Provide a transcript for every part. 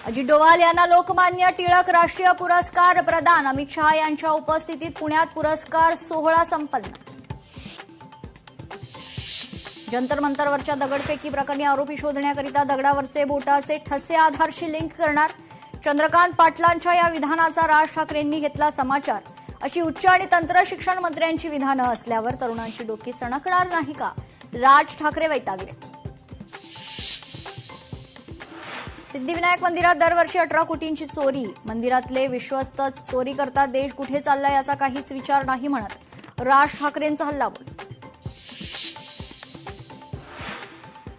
अजित डोवाल यांना लोकमान्य टिळक राष्ट्रीय पुरस्कार प्रदान. अमित शहा यांच्या उपस्थितीत पुण्यात पुरस्कार सोहळा संपन्न. जंतर मंतरवरच्या दगडफेकी प्रकरणी आरोपी शोधण्याकरिता दगडावरचे बोटाचे ठसे आधारशी लिंक करणार. चंद्रकांत पाटलांच्या या विधानाचा राज ठाकरेंनी घेतला समाचार. अशी उच्च आणि तंत्र शिक्षण मंत्र्यांची विधानं असल्यावर तरुणांची डोकी सणकणार नाही का? राज ठाकरे वैतागले. सिद्धिविनायक मंदिरात दरवर्षी 18 कोटींची चोरी. मंदिरातले विश्वस्त चोरी करतात. देश कुठे चालला याचा काहीच विचार नाही म्हणत राज ठाकरेंचा हल्लाबोल.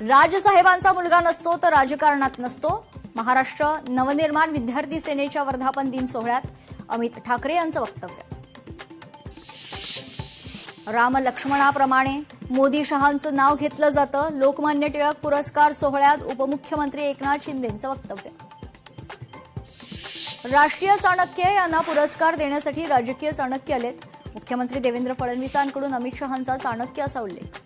राजसाहेबांचा मुलगा नसतो तर राजकारणात नसतो. महाराष्ट्र नवनिर्माण विद्यार्थी सेनेच्या वर्धापन दिन सोहळ्यात अमित ठाकरे यांचं वक्तव्य. राम लक्ष्मणाप्रमाणे मोदी शहांचं नाव घेतलं जातं. लोकमान्य टिळक पुरस्कार सोहळ्यात उपमुख्यमंत्री एकनाथ शिंदेंचं वक्तव्य. राष्ट्रीय चाणक्य यांना पुरस्कार देण्यासाठी राजकीय चाणक्य आलेत. मुख्यमंत्री देवेंद्र फडणवीसांकडून अमित शहांचा चाणक्य असा उल्लेख.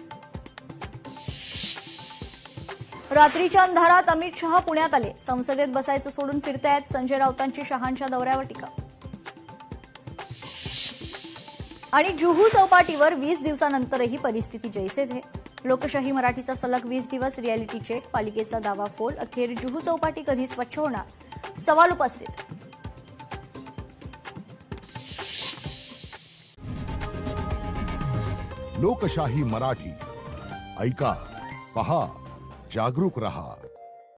रात्रीच्या अंधारात अमित शहा पुण्यात आले. संसदेत बसायचं सोडून फिरतायत. संजय राऊतांची शहांच्या दौऱ्यावर टीका. आणि जुहू चौपाटीवर 20 दिवसानंतरही परिस्थिती जैसे थे. लोकशाही मराठीचा सलग 20 दिवस रिअॅलिटी चेक. पालिकेचा दावा फोल. अखेर जुहू चौपाटी कधी स्वच्छ होणार? सवाल उपस्थित. लोकशाही मराठी ऐका, पहा, जागरूक रहा.